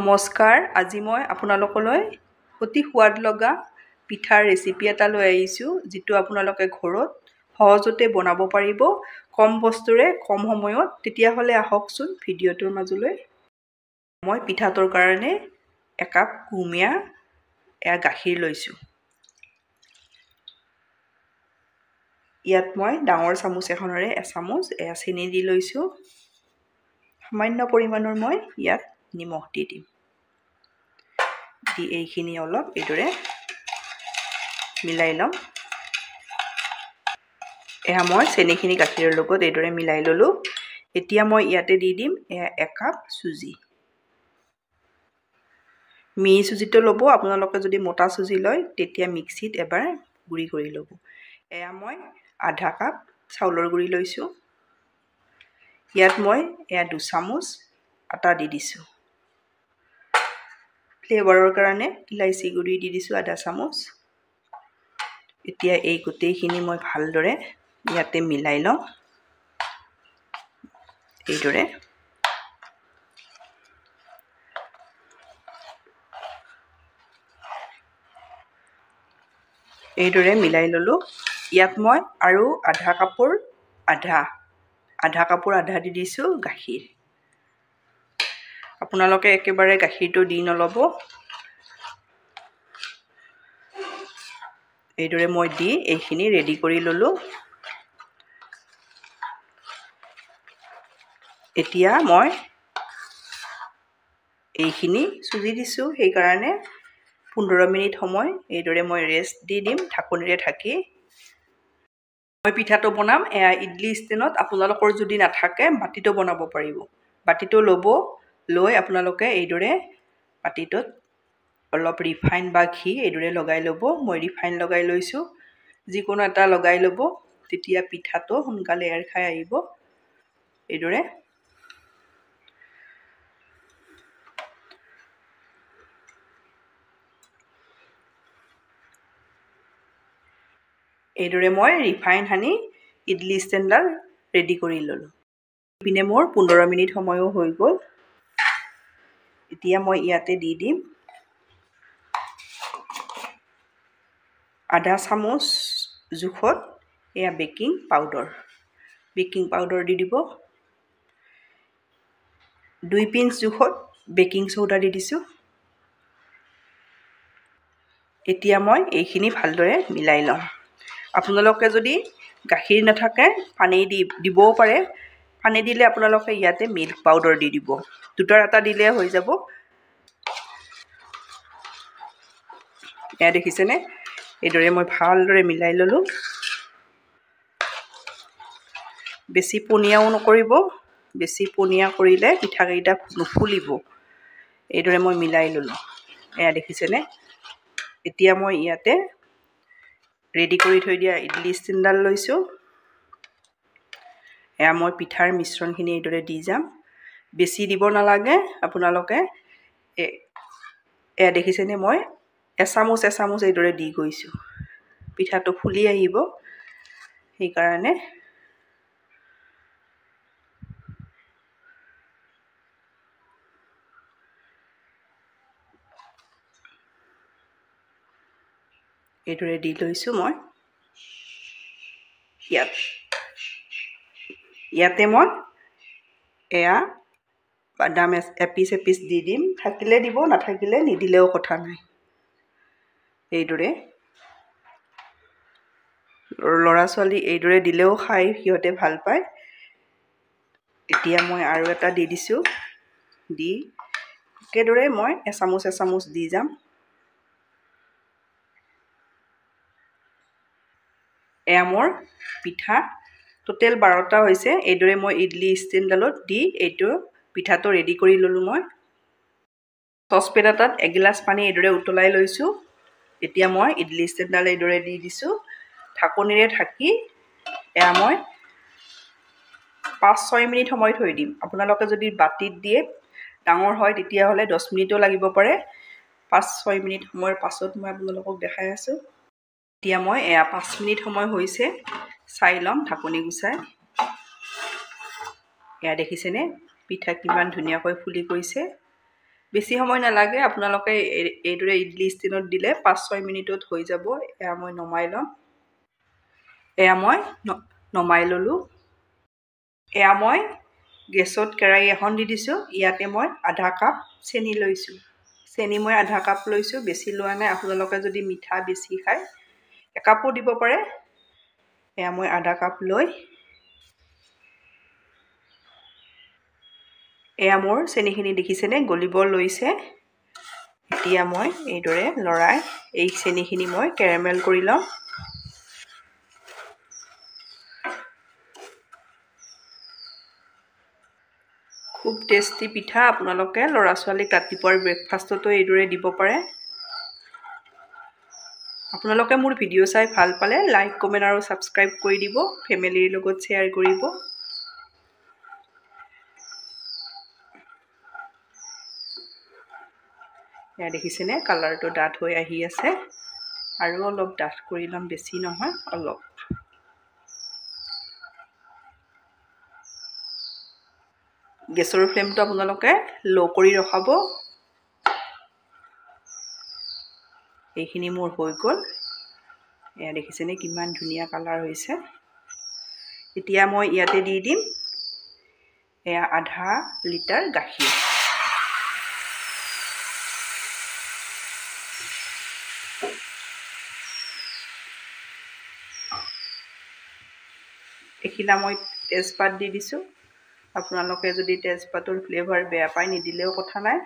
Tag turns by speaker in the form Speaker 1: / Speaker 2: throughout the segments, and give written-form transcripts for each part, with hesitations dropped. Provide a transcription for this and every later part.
Speaker 1: নমস্কাৰ, আজি মই আপোনালোকলৈ অতি সোৱাদ লগা পিঠাৰ ৰেচিপি এটা লৈ আহিছোঁ, যিটো আপোনালোকে ঘৰত সহজতে বনাব পাৰিব কম বস্তুৰে কম সময়ত। তেতিয়াহ'লে আহকচোন ভিডিঅ'টোৰ মাজলৈ। মই পিঠাটোৰ কাৰণে একাপ কুহুমীয়া গাখীৰ লৈছোঁ। ইয়াত মই ডাঙৰ চামুচ এখনেৰে এচামুচ চেনি দি লৈছোঁ। সামান্য পৰিমাণৰ মই ইয়াত নিমখ দি দিম। দি এইখিনি অলপ এইদৰে মিলাই ল'ম। এয়া মই চেনিখিনি গাখীৰৰ লগত এইদৰে মিলাই ল'লোঁ। এতিয়া মই ইয়াতে দি দিম একাপ চুজি। মিহি চুজিটো ল'ব, আপোনালোকে যদি মোটা চুজি লয় তেতিয়া মিক্সিত এবাৰ গুড়ি কৰি ল'ব। এয়া মই আধা কাপ চাউলৰ গুড়ি লৈছোঁ। ইয়াত মই 2 চামুচ আটা দি দিছোঁ। ফ্লেভাৰৰ কাৰণে ইলাইচি গুড়ি দি দিছোঁ আধা চামুচ। এতিয়া এই গোটেইখিনি মই ভালদৰে ইয়াতে মিলাই লওঁ। এইদৰে মিলাই ল'লোঁ। ইয়াত মই আৰু আধা কাপৰ আধা দি দিছোঁ গাখীৰ। আপোনালোকে একেবাৰে গাখীৰটো দি নল'ব। এইদৰে মই দি এইখিনি ৰেডি কৰি ল'লোঁ। এতিয়া মই এইখিনি চুজি দিছোঁ, সেইকাৰণে 15 মিনিট সময় এইদৰে মই ৰেষ্ট দি দিম ঢাকনিৰে ঢাকি। মই পিঠাটো বনাম ইডলি ষ্টেণ্ডত। আপোনালোকৰ যদি নাথাকে বাতিটো বনাব পাৰিব। বাতিটো ল'ব, লৈ আপোনালোকে এইদৰে বাতিটোত অলপ ৰিফাইন বা ঘি এইদৰে লগাই ল'ব। মই ৰিফাইন লগাই লৈছোঁ। যিকোনো এটা লগাই ল'ব, তেতিয়া পিঠাটো সোনকালে এৰ খাই আহিব। এইদৰে মই ৰিফাইন সানি ইডলি ষ্টেণ্ডডাল ৰেডি কৰি ল'লোঁ। ইপিনে মোৰ 15 মিনিট সময়ো হৈ গ'ল। এতিয়া মই ইয়াতে দি দিম আধা চামুচ জোখত বেকিং পাউডাৰ দি দিব। 2 পিঞ্চ জোখত বেকিং চ'ডা দি দিছোঁ। এতিয়া মই এইখিনি ভালদৰে মিলাই ল'ম। আপোনালোকে যদি গাখীৰ নাথাকে পানী দিবও পাৰে। পানী দিলে আপোনালোকে ইয়াতে মিল্ক পাউডাৰ দি দিব। দুটাৰ এটা দিলে হৈ যাব। এয়া দেখিছেনে? এইদৰে মই ভালদৰে মিলাই ল'লোঁ। বেছি পনীয়াও নকৰিব, বেছি পনীয়া কৰিলে পিঠাকেইটা নুফুলিব। এইদৰে মই মিলাই ল'লোঁ। এয়া দেখিছেনে? এতিয়া মই ইয়াতে ৰেডি কৰি থৈ দিয়া ইডলি ষ্টেণ্ডডাল লৈছোঁ। এয়া মই পিঠাৰ মিশ্ৰণখিনি এইদৰে দি যাম। বেছি দিব নালাগে। আপোনালোকে এয়া দেখিছেনে? মই এচামুচ এইদৰে দি গৈছোঁ। পিঠাটো ফুলি আহিব, সেইকাৰণে এইদৰে দি লৈছোঁ মই। ইয়াতে মই বাদাম এপিচ দি দিম। থাকিলে দিব, নাথাকিলে নিদিলেও কথা নাই। এইদৰে ল'ৰা ছোৱালী এইদৰে দিলেও খাই সিহঁতে ভাল পায়। এতিয়া মই আৰু এটা দি দিছোঁ। দি একেদৰে মই এচামুচ দি যাম। এয়া মোৰ পিঠা টোটেল 12টা হৈছে। এইদৰে মই ইডলি ষ্টেণ্ডডালত দি এইটো পিঠাটো ৰেডি কৰি ল'লোঁ। মই চচপেন এটাত এগিলাচ পানী এইদৰে উতলাই লৈছোঁ। এতিয়া মই ইডলি ষ্টেণ্ডডাল এইদৰে দি দিছোঁ। ঢাকনিৰে ঢাকি এয়া মই 5-6 মিনিট সময় থৈ দিম। আপোনালোকে যদি বাতিত দিয়ে ডাঙৰ হয় তেতিয়াহ'লে 10 মিনিটো লাগিব পাৰে। 5-6 মিনিট সময়ৰ পাছত মই আপোনালোকক দেখাই আছোঁ। এতিয়া মই 5 মিনিট সময় হৈছে, চাই ল'ম ঢাকনি গুচাই। এয়া দেখিছেনে? পিঠা কিমান ধুনীয়াকৈ ফুলি গৈছে। বেছি সময় নালাগে আপোনালোকে এইদৰে ইডলি ষ্টেণ্ডত দিলে 5-6 মিনিটত হৈ যাব এয়া মই নমাই ল'ম এয়া মই নমাই ল'লোঁ এয়া মই গেছত কেৰাহী এখন দি দিছোঁ ইয়াতে মই আধা কাপ চেনি লৈছোঁ চেনি মই আধা কাপ লৈছোঁ বেছি লোৱা নাই আপোনালোকে যদি মিঠা বেছি খায় একাপো দিব পাৰে এয়া মই আধা কাপ লৈ এয়া মোৰ চেনিখিনি দেখিছেনে গলিব লৈছে এতিয়া মই এইদৰে লৰাই এই চেনিখিনি মই কেৰামেল কৰি লম খুব টেষ্টি পিঠা আপোনালোকে ল'ৰা ছোৱালীক ৰাতিপুৱাৰ ব্ৰেকফাষ্টতো এইদৰে দিব পাৰে আপোনালোকে মোৰ ভিডিঅ' চাই ভাল পালে লাইক কমেণ্ট আৰু ছাবস্ক্ৰাইব কৰি দিব ফেমিলিৰ লগত শ্বেয়াৰ কৰিব এয়া দেখিছেনে কালাৰটো ডাঠ হৈ আহি আছে আৰু অলপ ডাঠ কৰি ল'ম বেছি নহয় অলপ গেছৰ ফ্লেমটো আপোনালোকে ল' কৰি ৰখাব এইখিনি মোৰ হৈ গ'ল এয়া দেখিছেনে কিমান ধুনীয়া কালাৰ হৈছে এতিয়া মই ইয়াতে দি দিম এয়া আধা লিটাৰ গাখীৰ এখিলা মই তেজপাত দি দিছোঁ আপোনালোকে যদি তেজপাতৰ ফ্লেভাৰ বেয়া পায় নিদিলেও কথা নাই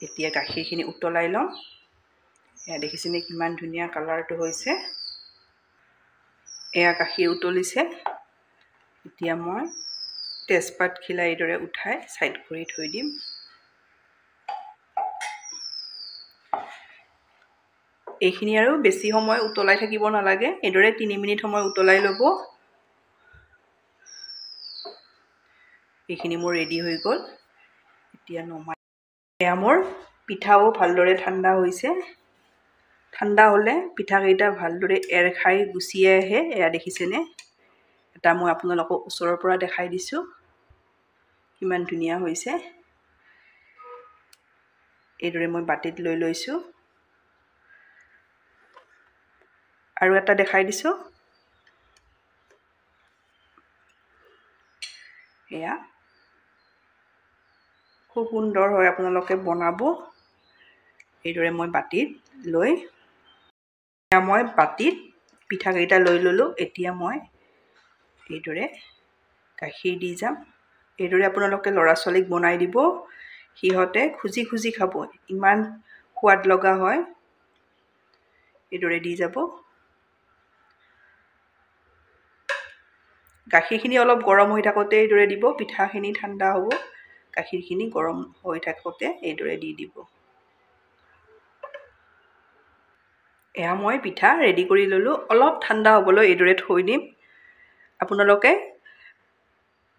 Speaker 1: এতিয়া গাখীৰখিনি উতলাই লম এয়া দেখিছেনে কিমান ধুনীয়া কালাৰটো হৈছে এয়া গাখীৰ উতলিছে এতিয়া মই তেজপাতখিলা এইদৰে উঠাই সাইড কৰি থৈ দিম এইখিনি আৰু বেছি সময় উতলাই থাকিব নালাগে এইদৰে 3 মিনিট সময় উতলাই ল'ব এইখিনি মোৰ ৰেডি হৈ গ'ল এতিয়া নমাই এয়া মোৰ পিঠাও ভালদৰে ঠাণ্ডা হৈছে ঠাণ্ডা হ'লে পিঠাকেইটা ভালদৰে এৰ খাই গুচি আহে এয়া দেখিছেনে এটা মই আপোনালোকক ওচৰৰ পৰা দেখাই দিছোঁ কিমান ধুনীয়া হৈছে এইদৰে মই বাটিত লৈ লৈছোঁ আৰু এটা দেখাই দিছোঁ এয়া খুব সুন্দৰ হয় আপোনালোকে বনাব এইদৰে মই বাটিত লৈ এয়া মই বাটিত পিঠাকেইটা লৈ ল'লোঁ এতিয়া মই এইদৰে গাখীৰ দি যাম এইদৰে আপোনালোকে ল'ৰা ছোৱালীক বনাই দিব সিহঁতে খুজি খুজি খাব ইমান সোৱাদ লগা হয় এইদৰে দি যাব গাখীৰখিনি অলপ গৰম হৈ থাকোঁতে এইদৰে দিব পিঠাখিনি ঠাণ্ডা হ'ব গাখীৰখিনি গৰম হৈ থাকোঁতে এইদৰে দি দিব এয়া মই পিঠা ৰেডি কৰি ল'লোঁ অলপ ঠাণ্ডা হ'বলৈ এইদৰে থৈ দিম আপোনালোকে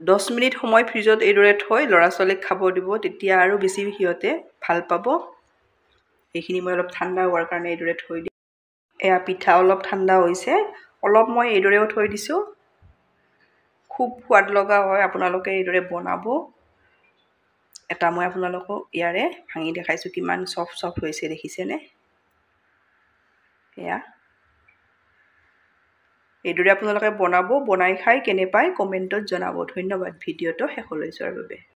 Speaker 1: 10 মিনিট সময় ফ্ৰিজত এইদৰে থৈ ল'ৰা ছোৱালীক খাব দিব তেতিয়া আৰু বেছি সিহঁতে ভাল পাব এইখিনি মই অলপ ঠাণ্ডা হোৱাৰ কাৰণে এইদৰে থৈ দিম এয়া পিঠা অলপ ঠাণ্ডা হৈছে অলপ মই এইদৰেও থৈ দিছোঁ খুব সোৱাদ লগা হয় আপোনালোকে এইদৰে বনাব এটা মই আপোনালোকক ইয়াৰে ভাঙি দেখাইছোঁ কিমান সফট হৈছে দেখিছেনে এয়া এইদৰে আপোনালোকে বনাব বনাই খাই কেনে পায় কমেণ্টত জনাব ধন্যবাদ ভিডিঅ'টো শেষলৈ চোৱাৰ বাবে